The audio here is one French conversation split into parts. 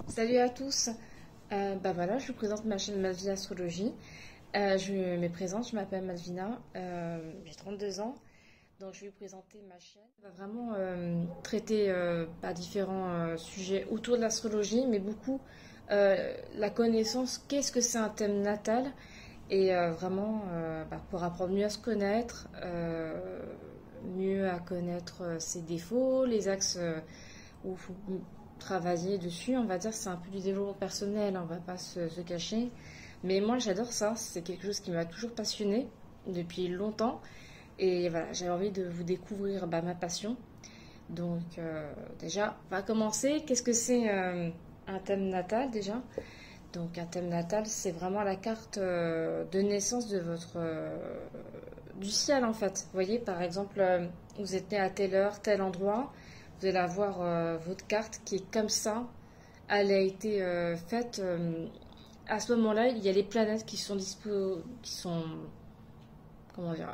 Salut à tous. Voilà, je vous présente ma chaîne Malvina Astrologie. Je me présente, je m'appelle Malvina, j'ai 32 ans. Donc je vais vous présenter ma chaîne. On va vraiment traiter différents sujets autour de l'astrologie, mais beaucoup la connaissance, qu'est-ce que c'est un thème natal, et vraiment pour apprendre mieux à se connaître, mieux à connaître ses défauts, les axes où il faut travailler dessus, on va dire, c'est un peu du développement personnel, on va pas se cacher. Mais moi, j'adore ça, c'est quelque chose qui m'a toujours passionnée depuis longtemps. Et voilà, j'avais envie de vous découvrir ma passion. Donc, déjà, on va commencer. Qu'est-ce que c'est un thème natal déjà? Donc, un thème natal, c'est vraiment la carte de naissance de votre du ciel en fait. Vous voyez, par exemple, vous êtes né à telle heure, tel endroit. Vous allez avoir votre carte qui est comme ça. Elle a été faite à ce moment-là. Il y a les planètes qui sont qui sont comment dire,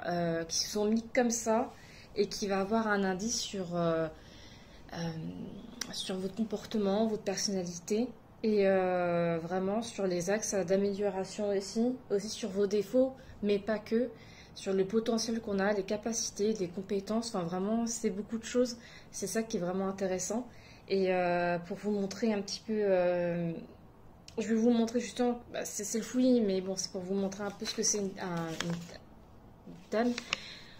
qui sont mis comme ça et qui va avoir un indice euh, sur votre comportement, votre personnalité et vraiment sur les axes d'amélioration aussi sur vos défauts, mais pas que, sur le potentiel qu'on a, les capacités, les compétences, enfin vraiment c'est beaucoup de choses, c'est ça qui est vraiment intéressant. Et pour vous montrer un petit peu, je vais vous montrer justement, c'est le fouillis, mais bon c'est pour vous montrer un peu ce que c'est une thème.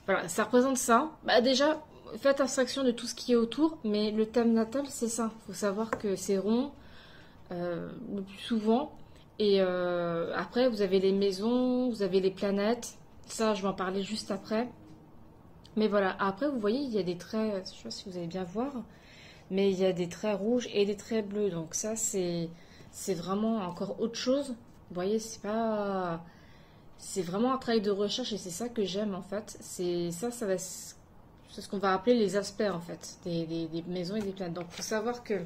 Voilà, ça représente ça. Déjà, faites abstraction de tout ce qui est autour, mais le thème natal, c'est ça. Il faut savoir que c'est rond le plus souvent. Et après, vous avez les maisons, vous avez les planètes. Ça, je vais en parler juste après. Mais voilà, après, vous voyez, il y a des traits, je ne sais pas si vous allez bien voir, mais il y a des traits rouges et des traits bleus. Donc ça, c'est vraiment encore autre chose. Vous voyez, c'est vraiment un travail de recherche et c'est ça que j'aime en fait. C'est ce qu'on va appeler les aspects en fait des maisons et des planètes. Donc il faut savoir que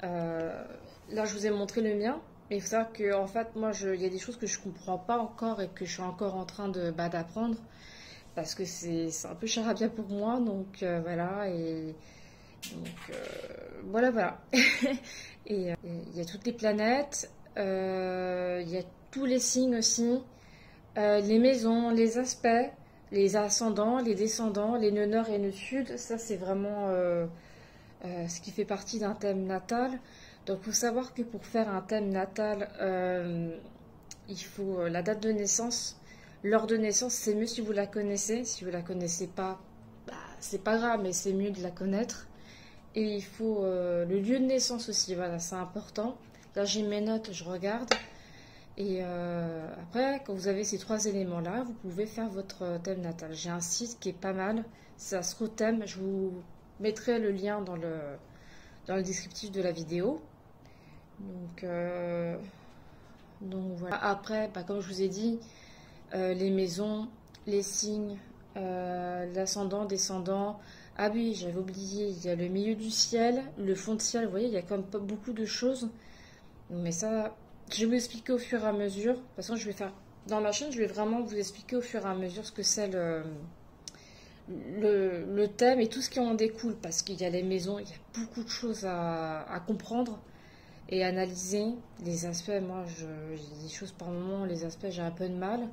là je vous ai montré le mien, mais il faut savoir que en fait moi il y a des choses que je comprends pas encore et que je suis encore en train d'apprendre parce que c'est un peu charabia pour moi. Donc voilà et donc voilà. Et il y a toutes les planètes, il y a tous les signes aussi. Les maisons, les aspects, les ascendants, les descendants, les nœuds nord et nœuds sud, ça c'est vraiment ce qui fait partie d'un thème natal. Donc il faut savoir que pour faire un thème natal, il faut la date de naissance. L'heure de naissance, c'est mieux si vous la connaissez. Si vous la connaissez pas, c'est pas grave, mais c'est mieux de la connaître. Et il faut le lieu de naissance aussi, voilà, c'est important. Là j'ai mes notes, je regarde. Et après, quand vous avez ces trois éléments-là, vous pouvez faire votre thème natal. J'ai un site qui est pas mal, c'est Astrothème. Je vous mettrai le lien dans le descriptif de la vidéo. Donc voilà. Après, comme je vous ai dit, les maisons, les signes, l'ascendant, descendant. Ah oui, j'avais oublié, il y a le milieu du ciel, le fond de ciel, vous voyez, il y a quand même pas beaucoup de choses. Mais ça, je vais vous expliquer au fur et à mesure. De toute façon, dans ma chaîne, je vais vraiment vous expliquer au fur et à mesure ce que c'est le thème et tout ce qui en découle. Parce qu'il y a les maisons, il y a beaucoup de choses à comprendre et analyser. Les aspects, moi, j'ai des choses par moment, les aspects, j'ai un peu de mal.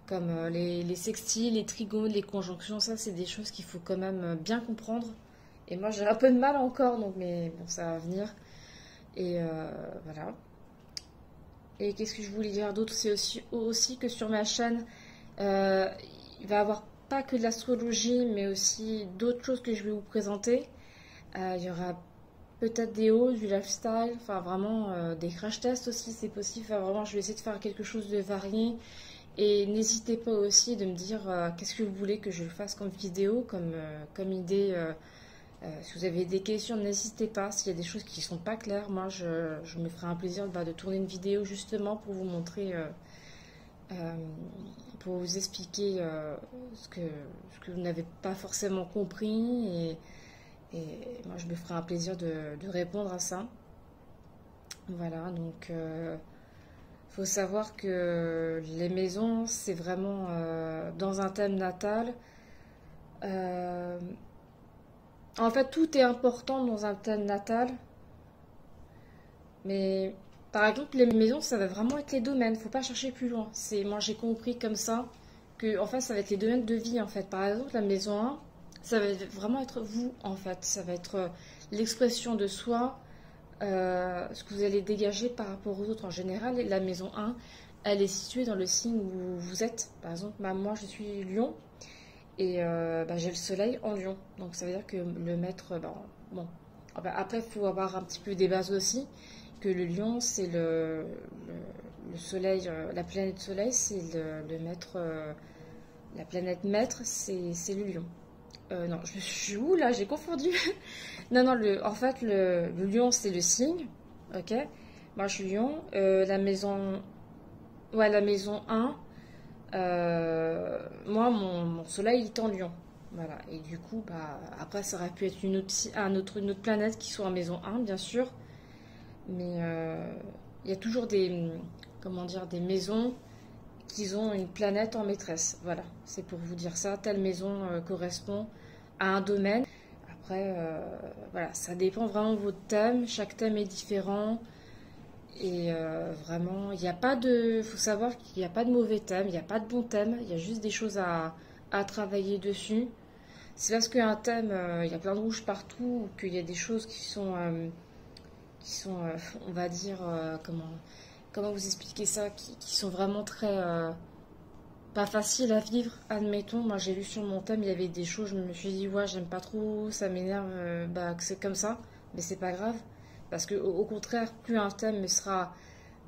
Comme les sextiles, les trigones, les conjonctions, ça, c'est des choses qu'il faut quand même bien comprendre. Et moi, j'ai un peu de mal encore, donc, mais bon, ça va venir. Et voilà. Et qu'est-ce que je voulais dire d'autre? C'est aussi que sur ma chaîne, il va y avoir pas que de l'astrologie, mais aussi d'autres choses que je vais vous présenter. Il y aura peut-être des hauts, du lifestyle, enfin vraiment des crash tests aussi, c'est possible. Enfin, vraiment, je vais essayer de faire quelque chose de varié. Et n'hésitez pas aussi de me dire qu'est-ce que vous voulez que je fasse comme vidéo, comme idée. Si vous avez des questions, n'hésitez pas. S'il y a des choses qui ne sont pas claires, moi, je me ferai un plaisir de tourner une vidéo justement pour vous montrer, pour vous expliquer ce que vous n'avez pas forcément compris. Et moi, je me ferai un plaisir de répondre à ça. Voilà, donc il faut savoir que les maisons, c'est vraiment dans un thème natal. En fait, tout est important dans un thème natal. Mais par exemple, les maisons, ça va vraiment être les domaines. Faut pas chercher plus loin. Moi, j'ai compris comme ça que, en fait, ça va être les domaines de vie, en fait. Par exemple, la maison 1, ça va vraiment être vous, en fait. Ça va être l'expression de soi, ce que vous allez dégager par rapport aux autres en général. Et la maison 1, elle est située dans le signe où vous êtes. Par exemple, moi, je suis Lion et j'ai le soleil en Lion. Donc, ça veut dire que le maître, bon. Après, il faut avoir un petit peu des bases aussi que le lion, c'est le soleil, la planète soleil, c'est le maître, la planète maître, c'est le lion. Non, je suis où là? J'ai confondu. Non, non, en fait, le lion, c'est le signe. Ok? Moi, je suis lion. La maison. Ouais, la maison 1. Moi, mon soleil, il est en lion. Voilà. Et du coup, après, ça aurait pu être une autre planète qui soit en maison 1, bien sûr. Mais il y a toujours comment dire, des maisons qui ont une planète en maîtresse. Voilà, c'est pour vous dire ça. Telle maison correspond à un domaine. Après, voilà, ça dépend vraiment de votre thème. Chaque thème est différent. Et vraiment, il n'y a pas de. Faut savoir qu'il n'y a pas de mauvais thème, il n'y a pas de bon thème. Il y a juste des choses à travailler dessus. C'est parce qu'un thème, il y a plein de rouge partout, ou qu'il y a des choses qui sont, on va dire, comment vous expliquer ça, qui sont vraiment très pas faciles à vivre, admettons. Moi, j'ai lu sur mon thème, il y avait des choses, je me suis dit, ouais, j'aime pas trop, ça m'énerve, que c'est comme ça, mais c'est pas grave, parce que au contraire, plus un thème sera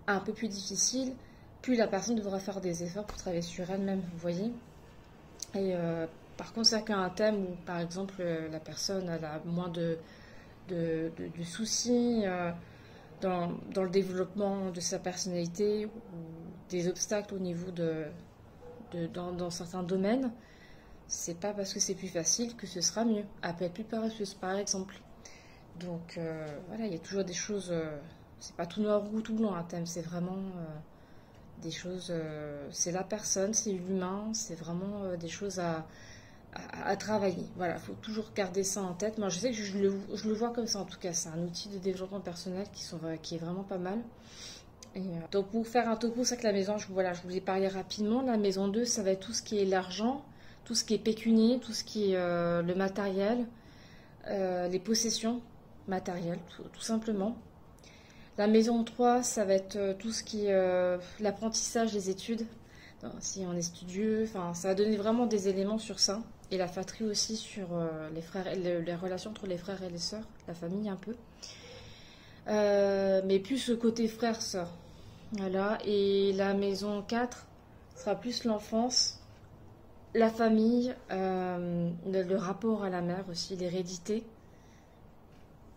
un peu plus difficile, plus la personne devra faire des efforts pour travailler sur elle-même, vous voyez. Et par contre, c'est qu'un thème où, par exemple, la personne elle a moins de soucis dans le développement de sa personnalité ou des obstacles au niveau dans certains domaines, c'est pas parce que c'est plus facile que ce sera mieux. Elle peut être plus paresseuse, par exemple. Donc voilà, il y a toujours des choses. C'est pas tout noir ou tout blanc un thème, c'est vraiment des choses. C'est la personne, c'est l'humain, c'est vraiment des choses à travailler. Voilà, il faut toujours garder ça en tête. Moi, je sais que je le vois comme ça en tout cas. C'est un outil de développement personnel qui est vraiment pas mal. Et, donc, pour faire un topo, c'est que la maison, voilà, je voulais parler rapidement. La maison 2, ça va être tout ce qui est l'argent, tout ce qui est pécunier, tout ce qui est le matériel, les possessions matérielles, tout simplement. La maison 3, ça va être tout ce qui est l'apprentissage, les études. Si on est studieux, enfin, ça va donner vraiment des éléments sur ça. Et la fratrie aussi sur les frères, les relations entre les frères et les sœurs, la famille un peu. Mais plus le côté frère-sœur. Voilà. Et la maison 4 sera plus l'enfance, la famille, le rapport à la mère aussi, l'hérédité.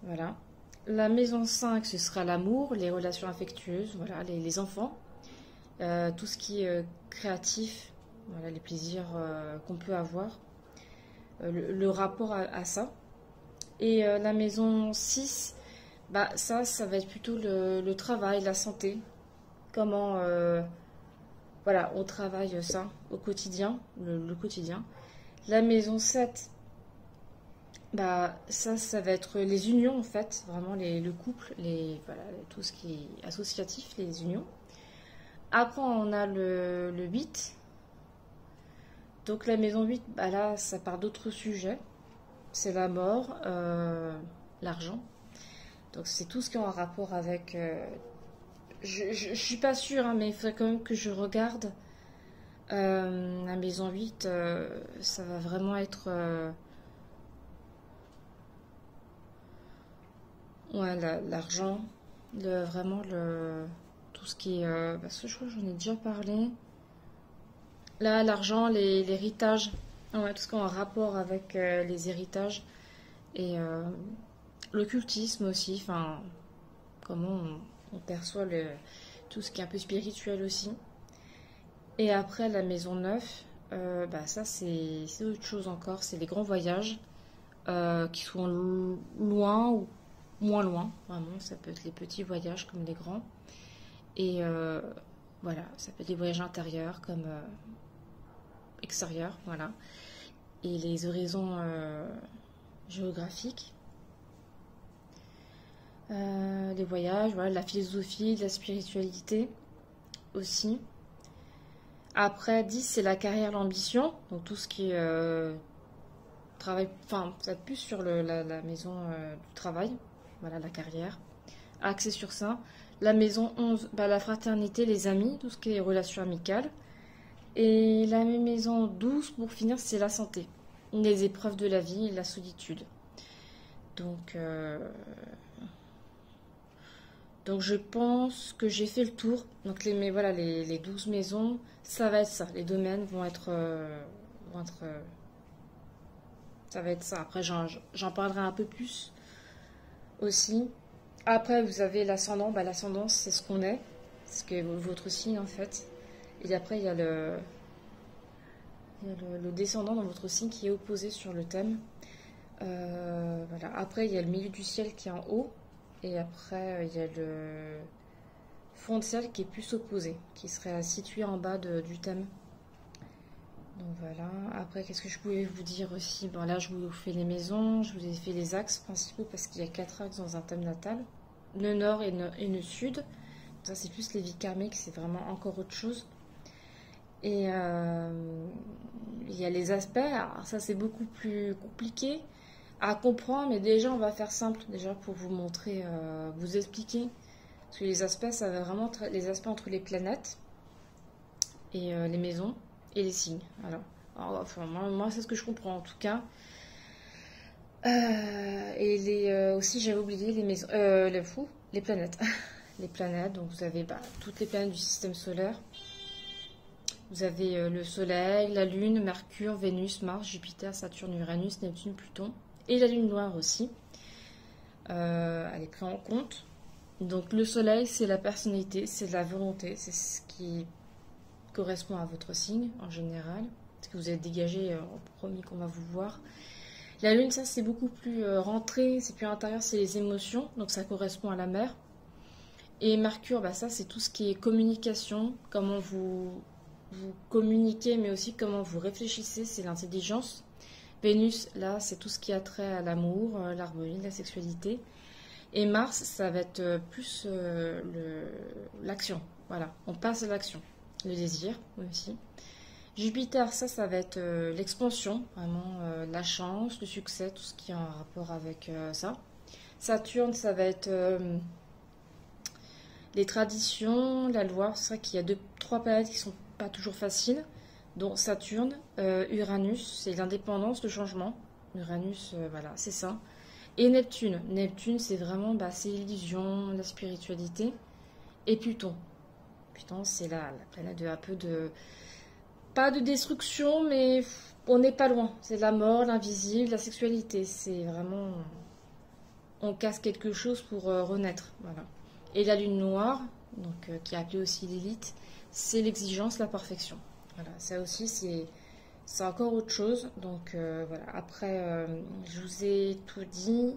Voilà. La maison 5, ce sera l'amour, les relations affectueuses, voilà, les enfants. Tout ce qui est créatif, voilà, les plaisirs qu'on peut avoir, le rapport à ça. Et la maison 6, ça va être plutôt le travail, la santé. Comment voilà, on travaille ça au quotidien, le quotidien. La maison 7, ça va être les unions en fait, vraiment le couple, voilà, tout ce qui est associatif, les unions. Après, on a le 8. Donc la maison 8, là, ça part d'autres sujets. C'est la mort, l'argent. Donc c'est tout ce qui est en rapport avec... je suis pas sûre, hein, mais il faudrait quand même que je regarde. La maison 8, ça va vraiment être... ouais, l'argent. Vraiment, tout ce qui est... parce que je crois que j'en ai déjà parlé. Là, l'argent, l'héritage, ouais, tout ce qui est en rapport avec les héritages et l'occultisme aussi, enfin, comment on perçoit tout ce qui est un peu spirituel aussi. Et après, la maison 9, ça c'est autre chose encore, c'est les grands voyages qui sont loin ou moins loin, vraiment, ça peut être les petits voyages comme les grands. Et voilà, ça peut être des voyages intérieurs comme... extérieur, voilà. Et les horizons géographiques. les voyages, voilà, la philosophie, la spiritualité aussi. Après, 10, c'est la carrière, l'ambition. Donc tout ce qui est travail, enfin, ça va être plus sur la maison du travail. Voilà, la carrière. Axé sur ça. La maison 11, bah, la fraternité, les amis, tout ce qui est relations amicales. Et la maison 12, pour finir, c'est la santé. Les épreuves de la vie et la solitude. Donc, donc je pense que j'ai fait le tour. Donc mais voilà, les 12 maisons, ça va être ça. Les domaines vont être, ça va être ça. Après, j'en parlerai un peu plus aussi. Après, vous avez l'ascendant. Bah, l'ascendant, c'est ce qu'on est. C'est ce que votre signe, en fait. Et après, il y a le descendant dans votre signe qui est opposé sur le thème. Voilà. Après, il y a le milieu du ciel qui est en haut. Et après, il y a le fond de ciel qui est plus opposé, qui serait situé en bas du thème. Donc voilà. Après, qu'est-ce que je pouvais vous dire aussi? Bon, là, je vous fais les maisons, je vous ai fait les axes principaux parce qu'il y a 4 axes dans un thème natal. Le nord et le sud. Ça, c'est plus les vies karmiques, c'est vraiment encore autre chose. Et il y a les aspects. Alors, ça, c'est beaucoup plus compliqué à comprendre, mais déjà, on va faire simple, déjà, pour vous montrer, vous expliquer. Parce que les aspects, ça va vraiment être les aspects entre les planètes et les maisons et les signes. Alors enfin, moi c'est ce que je comprends en tout cas. Et aussi, j'avais oublié les maisons, les planètes. Les planètes, donc vous avez toutes les planètes du système solaire. Vous avez le Soleil, la Lune, Mercure, Vénus, Mars, Jupiter, Saturne, Uranus, Neptune, Pluton. Et la Lune noire aussi. Elle est prise en compte. Donc le Soleil, c'est la personnalité, c'est la volonté, c'est ce qui correspond à votre signe en général. Ce que vous êtes dégagé en premier qu'on va vous voir. La Lune, ça c'est beaucoup plus rentré, c'est plus intérieur, c'est les émotions. Donc ça correspond à la mer. Et Mercure, ça c'est tout ce qui est communication, comment vous communiquez, mais aussi comment vous réfléchissez, c'est l'intelligence. Vénus, là, c'est tout ce qui a trait à l'amour, l'harmonie, la sexualité. Et Mars, ça va être plus l'action. Voilà, on passe à l'action. Le désir, aussi. Jupiter, ça va être l'expansion, vraiment la chance, le succès, tout ce qui est en rapport avec ça. Saturne, ça va être les traditions, la loi. C'est vrai qu'il y a 3 planètes qui sont pas toujours faciles. Donc Saturne, Uranus, c'est l'indépendance, le changement. Uranus, voilà, c'est ça. Et Neptune. Neptune, c'est vraiment c'est l'illusion, la spiritualité. Et Pluton. Pluton, c'est la planète de un peu de... Pas de destruction, mais on n'est pas loin. C'est la mort, l'invisible, la sexualité. C'est vraiment... On casse quelque chose pour renaître. Voilà. Et la lune noire, donc, qui est appelée aussi Lilith, c'est l'exigence, la perfection. Voilà, ça aussi, c'est encore autre chose. Donc voilà, après, je vous ai tout dit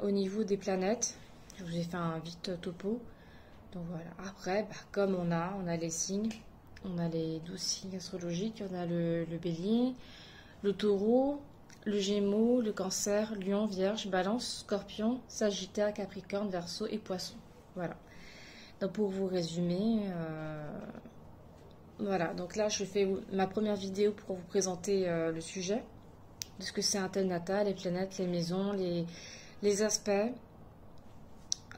au niveau des planètes. Je vous ai fait un vite topo. Donc voilà, après, comme on a les signes, on a les 12 signes astrologiques, on a le bélier, le taureau, le gémeaux, le cancer, lion, vierge, balance, scorpion, sagittaire, capricorne, verseau et poisson. Voilà. Donc pour vous résumer... Voilà, donc là je fais ma première vidéo pour vous présenter le sujet, de ce que c'est un thème natal, les planètes, les maisons, les aspects.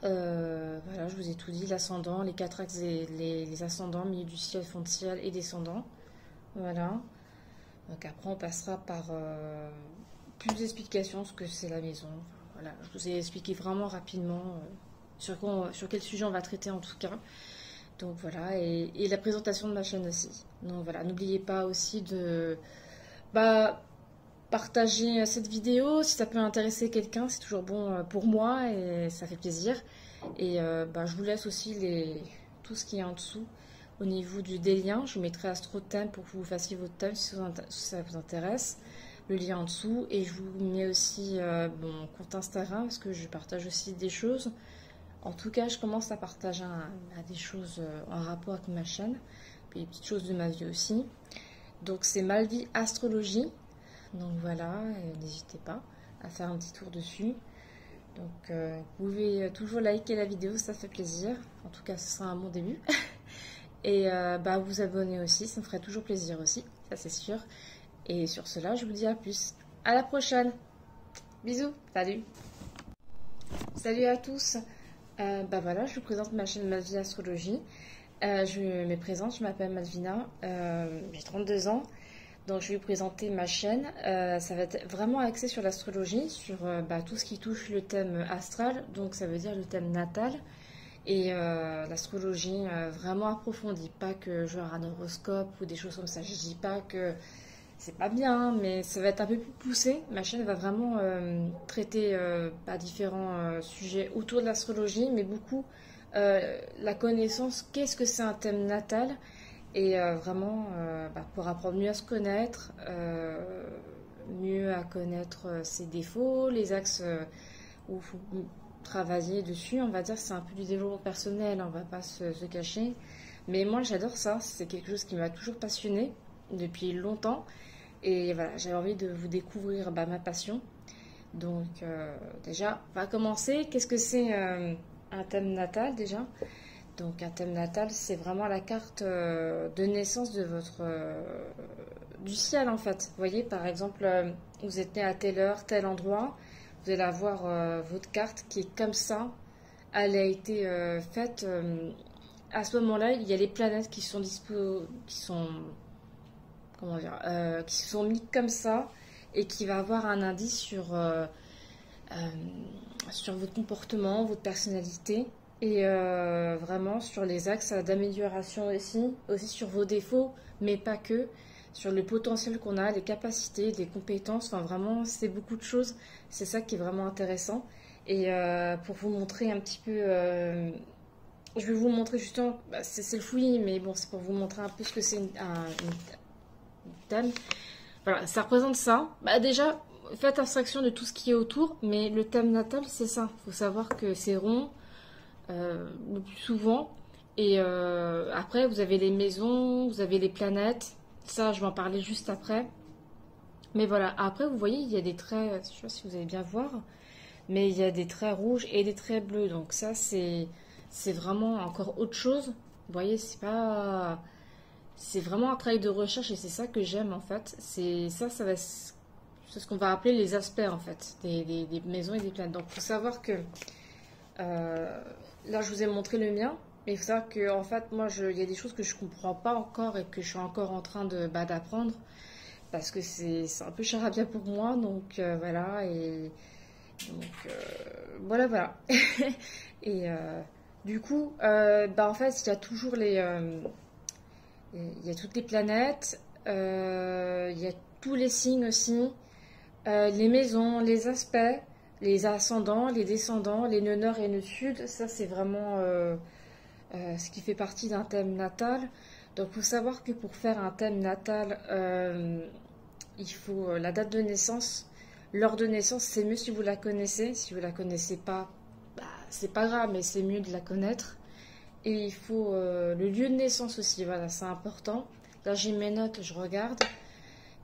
Voilà, je vous ai tout dit, l'ascendant, les 4 axes, les ascendants, milieu du ciel, fond de ciel et descendant. Voilà. Donc après on passera par plus d'explications ce que c'est la maison. Voilà, je vous ai expliqué vraiment rapidement sur quel sujet on va traiter en tout cas. Donc voilà, et la présentation de ma chaîne aussi. Donc voilà, n'oubliez pas aussi de partager cette vidéo. Si ça peut intéresser quelqu'un, c'est toujours bon pour moi et ça fait plaisir. Et je vous laisse aussi tout ce qui est en dessous au niveau des liens. Je vous mettrai AstroThème pour que vous fassiez votre thème si ça vous intéresse. Le lien en dessous. Et je vous mets aussi mon compte Instagram parce que je partage aussi des choses. En tout cas, je commence à partager des choses en rapport avec ma chaîne, puis des petites choses de ma vie aussi. Donc c'est Malvie Astrologie. Donc voilà, n'hésitez pas à faire un petit tour dessus. Donc vous pouvez toujours liker la vidéo, ça fait plaisir. En tout cas, ce sera un bon début. Et vous abonner aussi, ça me ferait toujours plaisir aussi, ça c'est sûr. Et sur cela, je vous dis à plus. À la prochaine. Bisous, salut. Salut à tous. Voilà, je vous présente ma chaîne Malvina Astrologie. Je me présente, je m'appelle Malvina, j'ai 32 ans. Donc je vais vous présenter ma chaîne. Ça va être vraiment axé sur l'astrologie, sur tout ce qui touche le thème astral, donc ça veut dire le thème natal. Et l'astrologie vraiment approfondie, pas que genre un horoscope ou des choses comme ça. Je dis pas que c'est pas bien, mais ça va être un peu plus poussé. Ma chaîne va vraiment traiter différents sujets autour de l'astrologie, mais beaucoup la connaissance, qu'est-ce que c'est un thème natal, et vraiment pour apprendre mieux à se connaître, mieux à connaître ses défauts, les axes où il faut travailler dessus. On va dire que c'est un peu du développement personnel, on va pas se cacher. Mais moi j'adore ça, c'est quelque chose qui m'a toujours passionnée depuis longtemps. Et voilà, j'avais envie de vous découvrir ma passion. Donc déjà, on va commencer. Qu'est-ce que c'est un thème natal déjà? Donc un thème natal, c'est vraiment la carte de naissance de votre du ciel en fait. Vous voyez, par exemple, vous êtes né à telle heure, tel endroit, vous allez avoir votre carte qui est comme ça. Elle a été faite à ce moment-là. Il y a les planètes qui sont qui se sont mis comme ça et qui va avoir un indice sur votre comportement, votre personnalité, et vraiment sur les axes d'amélioration aussi sur vos défauts, mais pas que, sur le potentiel qu'on a, les capacités, les compétences, enfin vraiment c'est beaucoup de choses, c'est ça qui est vraiment intéressant. Et pour vous montrer un petit peu, je vais vous montrer justement, c'est le fouillis, mais bon c'est pour vous montrer un peu ce que c'est une thème. Voilà, ça représente ça. Déjà, faites abstraction de tout ce qui est autour, mais le thème natal, c'est ça. Il faut savoir que c'est rond le plus souvent. Et après, vous avez les maisons, vous avez les planètes. Ça, je vais en parler juste après. Mais voilà, après, vous voyez, il y a des traits, je ne sais pas si vous allez bien voir, mais il y a des traits rouges et des traits bleus. Donc ça, c'est vraiment encore autre chose. Vous voyez, c'est vraiment un travail de recherche, et c'est ça que j'aime en fait. C'est ce qu'on va appeler les aspects en fait des maisons et des planètes. Donc il faut savoir que là je vous ai montré le mien, mais il faut savoir que en fait moi il y a des choses que je comprends pas encore et que je suis encore en train d'apprendre, parce que c'est un peu charabia pour moi. Donc voilà, et donc voilà. Et du coup en fait il y a toujours il y a toutes les planètes, il y a tous les signes aussi, les maisons, les aspects, les ascendants, les descendants, les nœuds nord et nœuds sud. Ça, c'est vraiment ce qui fait partie d'un thème natal. Donc, il faut savoir que pour faire un thème natal, il faut la date de naissance. L'heure de naissance, c'est mieux si vous la connaissez. Si vous la connaissez pas, c'est pas grave, mais c'est mieux de la connaître. Et il faut le lieu de naissance aussi, voilà, c'est important. Là, j'ai mes notes, je regarde.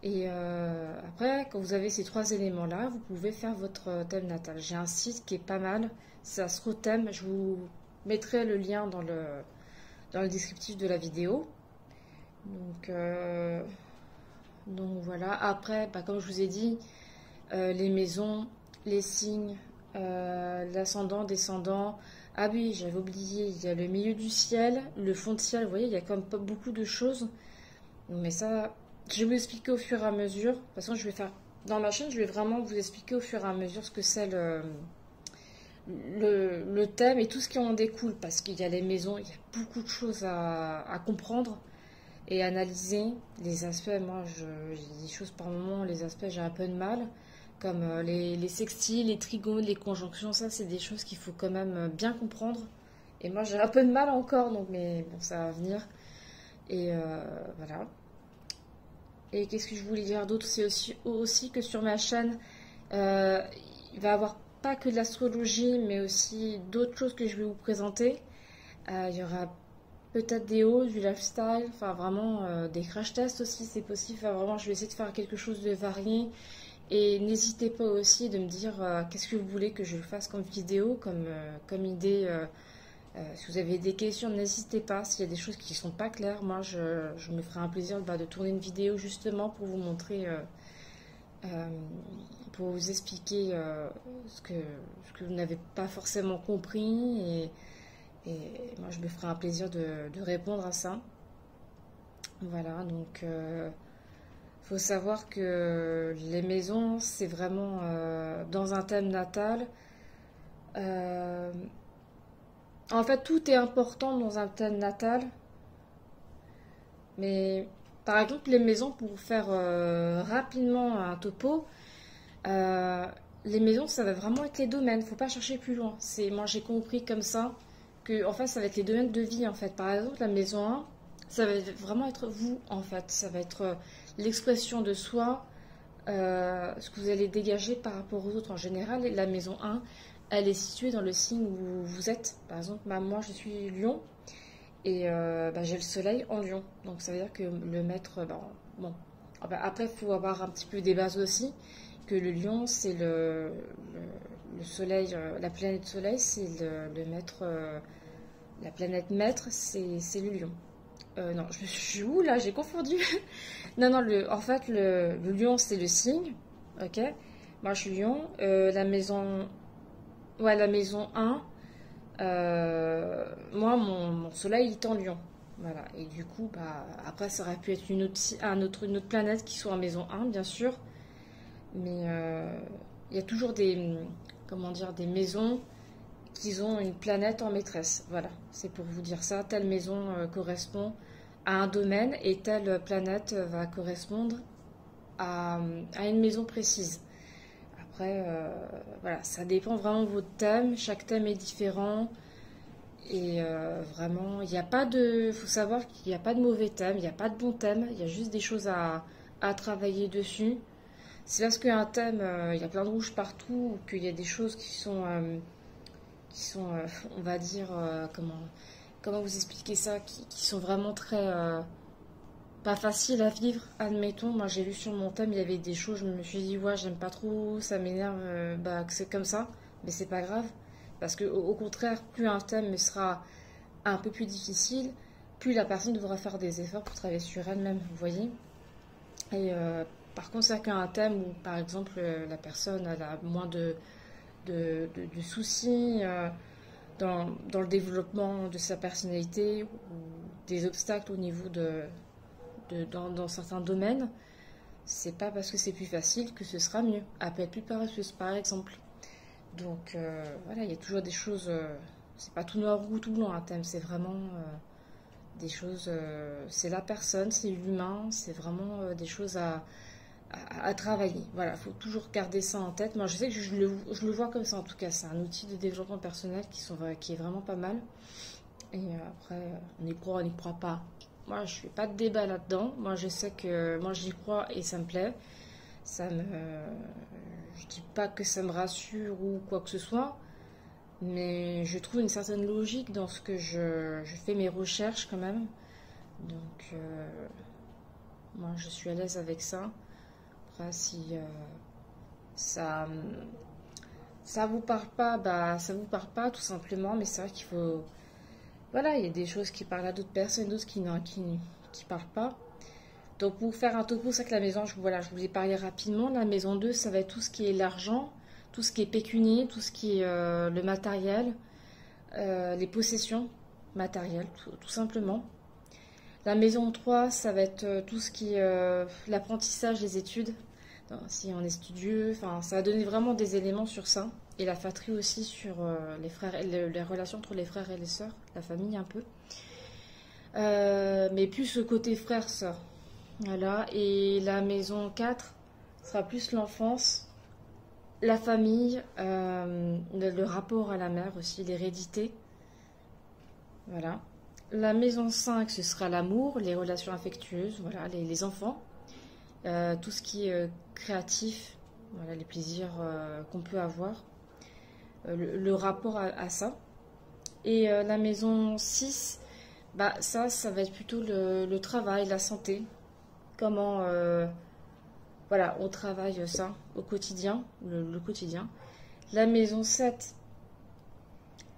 Et après, quand vous avez ces trois éléments-là, vous pouvez faire votre thème natal. J'ai un site qui est pas mal, c'est AstroThème. Je vous mettrai le lien dans le descriptif de la vidéo. Donc voilà. Après, comme je vous ai dit, les maisons, les signes, l'ascendant, descendant. Ah oui, j'avais oublié, il y a le milieu du ciel, le fond de ciel, vous voyez, il y a quand même pas beaucoup de choses. Mais ça, je vais vous expliquer au fur et à mesure. De toute façon, dans ma chaîne, je vais vraiment vous expliquer au fur et à mesure ce que c'est le thème et tout ce qui en découle. Parce qu'il y a les maisons, il y a beaucoup de choses à comprendre et analyser. Les aspects, moi, j'ai des choses par moment, les aspects, j'ai un peu de mal. Comme les sextiles, les trigones, les conjonctions, ça c'est des choses qu'il faut quand même bien comprendre. Et moi j'ai un peu de mal encore, donc mais bon, ça va venir. Et voilà. Et qu'est-ce que je voulais dire d'autre? C'est aussi que sur ma chaîne, il va y avoir pas que de l'astrologie, mais aussi d'autres choses que je vais vous présenter. Il y aura peut-être des hauts, du lifestyle, enfin vraiment des crash tests aussi, c'est possible. Enfin, vraiment, je vais essayer de faire quelque chose de varié Et n'hésitez pas aussi de me dire qu'est-ce que vous voulez que je fasse comme vidéo, comme idée. Si vous avez des questions, n'hésitez pas. S'il y a des choses qui ne sont pas claires, moi je me ferai un plaisir de tourner une vidéo justement pour vous montrer, euh, pour vous expliquer ce que vous n'avez pas forcément compris. Et moi je me ferai un plaisir de répondre à ça. Voilà, donc faut savoir que les maisons, c'est vraiment dans un thème natal. euh, En fait, tout est important dans un thème natal, mais par exemple, les maisons, pour faire rapidement un topo, euh, les maisons, ça va vraiment être les domaines. Faut pas chercher plus loin. Moi, j'ai compris comme ça que, en fait, ça va être les domaines de vie. En fait, par exemple, la maison 1, ça va vraiment être vous. En fait, ça va être l'expression de soi, ce que vous allez dégager par rapport aux autres en général. Et la maison 1, elle est située dans le signe où vous êtes. Par exemple, moi, je suis Lion. Et j'ai le soleil en Lion. Donc ça veut dire que le maître. Bon. Après, il faut avoir un petit peu des bases aussi. Que le Lion, c'est le soleil, la planète soleil, c'est le maître. La planète maître, c'est le Lion. Non, je suis où là? J'ai confondu. Non, non, en fait, le Lion, c'est le signe. Ok? Moi, je suis Lion. La maison. Ouais, la maison 1. Moi, mon soleil est en Lion. Voilà. Et du coup, après, ça aurait pu être une autre planète qui soit en maison 1, bien sûr. Mais il y a toujours comment dire, des maisons qui ont une planète en maîtresse. Voilà. C'est pour vous dire ça. Telle maison correspond à un domaine et telle planète va correspondre à une maison précise. Après, voilà, ça dépend vraiment de votre thème. Chaque thème est différent. Et vraiment, il n'y a pas de. Faut savoir qu'il n'y a pas de mauvais thème, il n'y a pas de bon thème. Il y a juste des choses à travailler dessus. C'est parce qu'un thème, il y a plein de rouge partout, ou qu'il y a des choses qui sont on va dire, comment vous expliquer ça, qui sont vraiment très. Pas facile à vivre, admettons. Moi, j'ai lu sur mon thème, il y avait des choses, je me suis dit, ouais, j'aime pas trop, ça m'énerve, que c'est comme ça. Mais c'est pas grave. Parce que, au contraire, plus un thème sera un peu plus difficile, plus la personne devra faire des efforts pour travailler sur elle-même, vous voyez. Et par contre, c'est qu'un thème où, par exemple, la personne elle a moins de soucis dans le développement de sa personnalité ou des obstacles au niveau dans certains domaines, c'est pas parce que c'est plus facile que ce sera mieux. Elle peut être plus paresseuse, par exemple. Donc voilà, il y a toujours des choses. C'est pas tout noir ou tout blanc un thème, c'est vraiment des choses. C'est la personne, c'est l'humain, c'est vraiment des choses à travailler. Voilà, il faut toujours garder ça en tête. Moi, je sais que je le vois comme ça en tout cas. C'est un outil de développement personnel qui est vraiment pas mal. Et après, on y croit, on n'y croit pas. Moi, je fais pas de débat là-dedans. Moi, je sais que moi, j'y crois et ça me plaît. Je dis pas que ça me rassure ou quoi que ce soit, mais je trouve une certaine logique dans ce que je fais mes recherches quand même. Donc, moi, je suis à l'aise avec ça. Après, si ça ça vous parle pas, ça vous parle pas tout simplement. Mais c'est vrai qu'il faut, voilà, il y a des choses qui parlent à d'autres personnes, d'autres qui parlent pas. Donc pour faire un topo, c'est que la maison, je vous ai parlé rapidement. La maison 2, ça va être tout ce qui est l'argent, tout ce qui est pécunier, tout ce qui est le matériel, les possessions matérielles, tout simplement. La maison 3, ça va être tout ce qui est l'apprentissage, les études. Si on est studieux, enfin, ça va donner vraiment des éléments sur ça. Et la fratrie aussi sur les frères, les relations entre les frères et les sœurs, la famille un peu. Mais plus le côté frère-sœur. Voilà, et la maison 4 sera plus l'enfance, la famille, le rapport à la mère aussi, l'hérédité. Voilà. La maison 5, ce sera l'amour, les relations affectueuses, voilà, les enfants, tout ce qui est créatif, voilà, les plaisirs qu'on peut avoir, le rapport à ça. Et la maison 6, ça va être plutôt le travail, la santé. Comment voilà, on travaille ça. au quotidien, le quotidien. La maison 7,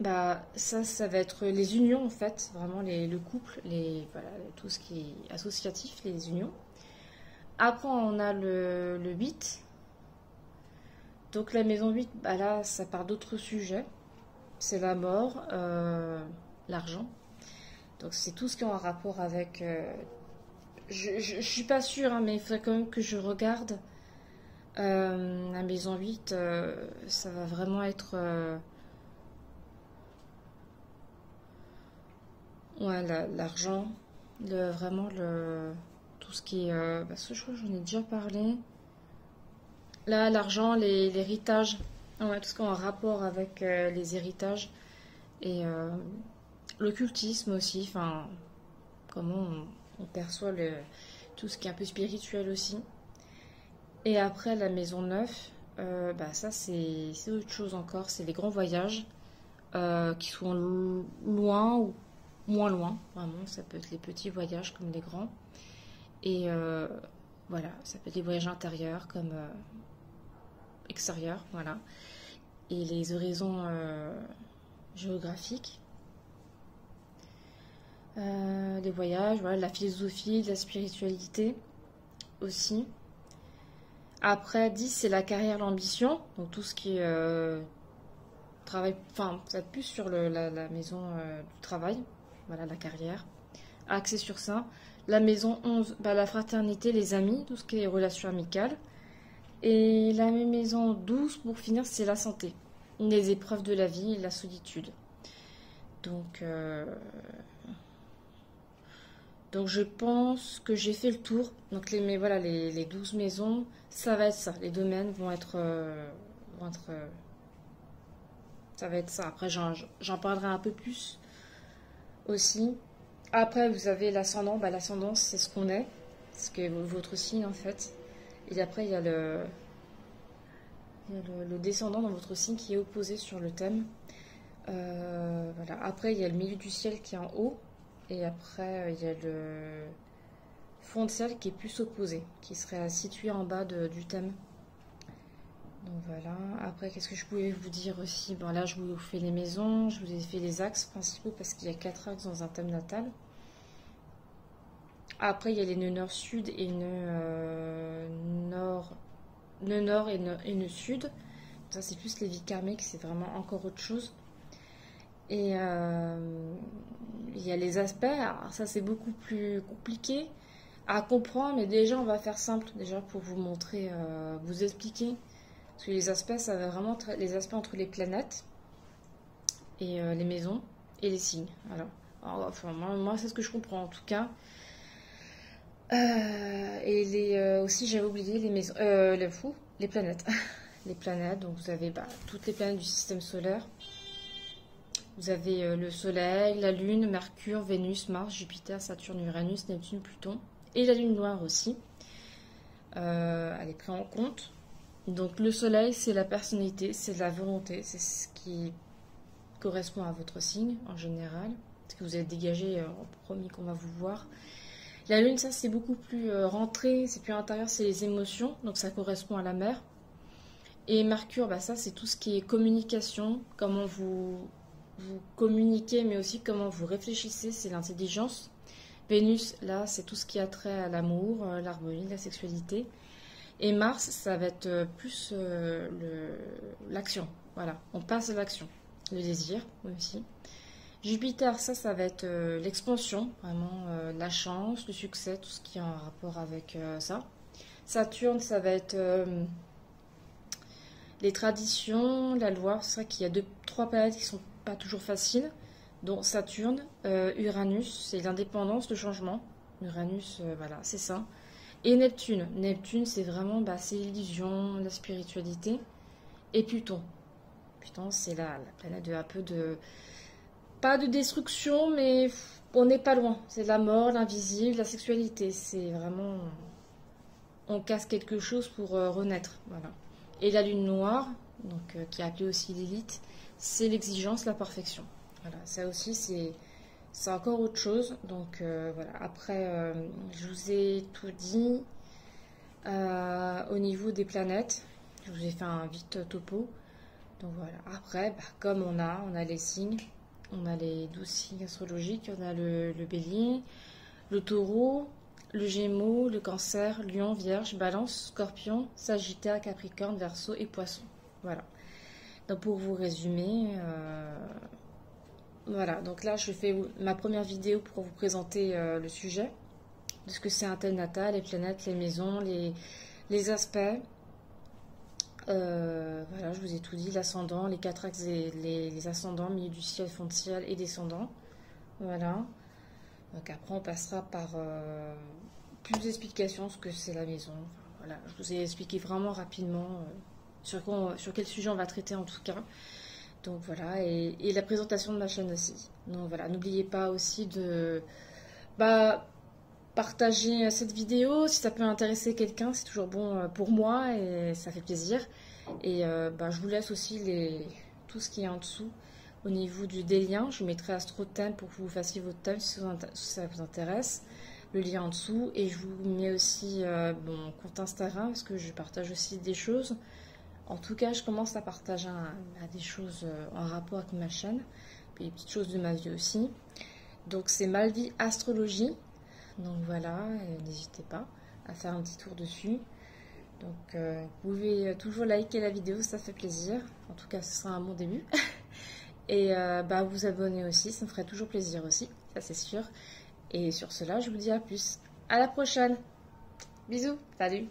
bah ça va être les unions en fait, vraiment le couple, voilà, tout ce qui est associatif, les unions. Après on a le 8. Donc la maison 8, bah là ça part d'autres sujets. C'est la mort, l'argent. Donc c'est tout ce qui est en rapport avec... je suis pas sûre, hein, mais il faudrait quand même que je regarde. La maison 8, ça va vraiment être... ouais, l'argent. Vraiment, tout ce qui est... parce que je crois que j'en ai déjà parlé. Là, l'argent, l'héritage. Ouais, tout ce qui est en rapport avec les héritages. Et l'occultisme aussi. Enfin, comment on perçoit tout ce qui est un peu spirituel aussi. Et après, la maison 9, bah ça, c'est autre chose encore. C'est les grands voyages qui sont loin ou moins loin. Vraiment, ça peut être les petits voyages comme les grands. Et voilà, ça peut être les voyages intérieurs comme extérieurs. Voilà. Et les horizons géographiques. Les voyages, voilà, la philosophie, la spiritualité aussi. Après, 10, c'est la carrière, l'ambition. Donc tout ce qui est travail, enfin, ça va être plus sur la maison du travail. Voilà, la carrière. Axé sur ça. La maison 11, bah, la fraternité, les amis, tout ce qui est relations amicales. Et la maison 12, pour finir, c'est la santé. Les épreuves de la vie et la solitude. Donc, je pense que j'ai fait le tour. Donc voilà, les 12 maisons, ça va être ça. Les domaines vont être... ça va être ça. Après, j'en parlerai un peu plus aussi. Après, vous avez l'ascendant. Bah, l'ascendant, c'est ce qu'on est. C'est ce que votre signe, en fait. Et après, il y a le descendant dans votre signe qui est opposé sur le thème. Voilà. Après, il y a le milieu du ciel qui est en haut. Et après, il y a le fond de ciel qui est plus opposé, qui serait situé en bas du thème. Donc voilà. Après, qu'est-ce que je pouvais vous dire aussi? Bon, là, je vous fais les maisons, je vous ai fait les axes principaux parce qu'il y a 4 axes dans un thème natal. Après, il y a les nœuds nord-sud et nœuds nord et nœuds sud. Ça, c'est plus les vies karmiques, c'est vraiment encore autre chose. Et il y a les aspects, alors ça c'est beaucoup plus compliqué à comprendre, mais déjà on va faire simple, déjà pour vous montrer, vous expliquer. Parce que les aspects, ça va vraiment être les aspects entre les planètes et les maisons et les signes. Voilà. Alors, enfin, moi c'est ce que je comprends en tout cas. Et aussi j'avais oublié les maisons, les planètes. Les planètes, donc vous avez toutes les planètes du système solaire. Vous avez le Soleil, la Lune, Mercure, Vénus, Mars, Jupiter, Saturne, Uranus, Neptune, Pluton. Et la Lune noire aussi. Elle est prise en compte. Donc le Soleil, c'est la personnalité, c'est la volonté. C'est ce qui correspond à votre signe en général. Ce que vous avez dégagé en premier qu'on va vous voir. La Lune, ça c'est beaucoup plus rentré, c'est plus intérieur, c'est les émotions. Donc ça correspond à la mer. Et Mercure, ça c'est tout ce qui est communication, comment vous communiquez, mais aussi comment vous réfléchissez, c'est l'intelligence. Vénus, là, c'est tout ce qui a trait à l'amour, l'harmonie, la sexualité. Et Mars, ça va être plus l'action. Voilà, on passe à l'action. Le désir, aussi. Jupiter, ça va être l'expansion, vraiment la chance, le succès, tout ce qui est en rapport avec ça. Saturne, ça va être les traditions, la loi. C'est vrai qu'il y a 3 planètes qui sont pas toujours faciles. Donc Saturne, Uranus, c'est l'indépendance, le changement. Uranus, voilà, c'est ça. Et Neptune. Neptune, c'est vraiment, c'est l'illusion, la spiritualité. Et Pluton. Pluton, c'est la planète de un peu de... Pas de destruction, mais on n'est pas loin. C'est la mort, l'invisible, la sexualité. C'est vraiment... On casse quelque chose pour renaître. Voilà. Et la lune noire, donc, qui est appelée aussi Lilith, c'est l'exigence, la perfection. Voilà, ça aussi, c'est encore autre chose. Donc, voilà. Après, je vous ai tout dit au niveau des planètes. Je vous ai fait un vite topo. Donc voilà. Après, comme on a les signes, on a les 12 signes astrologiques, on a le bélier, le taureau, le gémeaux, le cancer, lion, vierge, balance, scorpion, sagittaire, capricorne, verseau et poisson. Voilà. Donc pour vous résumer, voilà. Donc là, je fais ma première vidéo pour vous présenter le sujet de ce que c'est un thème natal, les planètes, les maisons, les aspects. Voilà, je vous ai tout dit, l'ascendant, les 4 axes, les ascendants, milieu du ciel, fond de ciel et descendant. Voilà. Donc après, on passera par plus d'explications ce que c'est la maison. Enfin, voilà, je vous ai expliqué vraiment rapidement sur quel sujet on va traiter en tout cas. Donc voilà, et la présentation de ma chaîne aussi. Donc voilà, n'oubliez pas aussi de partager cette vidéo si ça peut intéresser quelqu'un, c'est toujours bon pour moi et ça fait plaisir. Et je vous laisse aussi tout ce qui est en dessous au niveau des liens. Je mettrai AstroThème pour que vous fassiez votre thème si ça vous intéresse. Le lien en dessous. Et je vous mets aussi mon compte Instagram parce que je partage aussi des choses. En tout cas, je commence à partager des choses en rapport avec ma chaîne. Puis des petites choses de ma vie aussi. Donc c'est Malvi Astrologie. Donc voilà, n'hésitez pas à faire un petit tour dessus. Donc vous pouvez toujours liker la vidéo, ça fait plaisir. En tout cas, ce sera un bon début. Et vous abonner aussi, ça me ferait toujours plaisir aussi, ça c'est sûr. Et sur cela, je vous dis à plus. À la prochaine. Bisous, salut.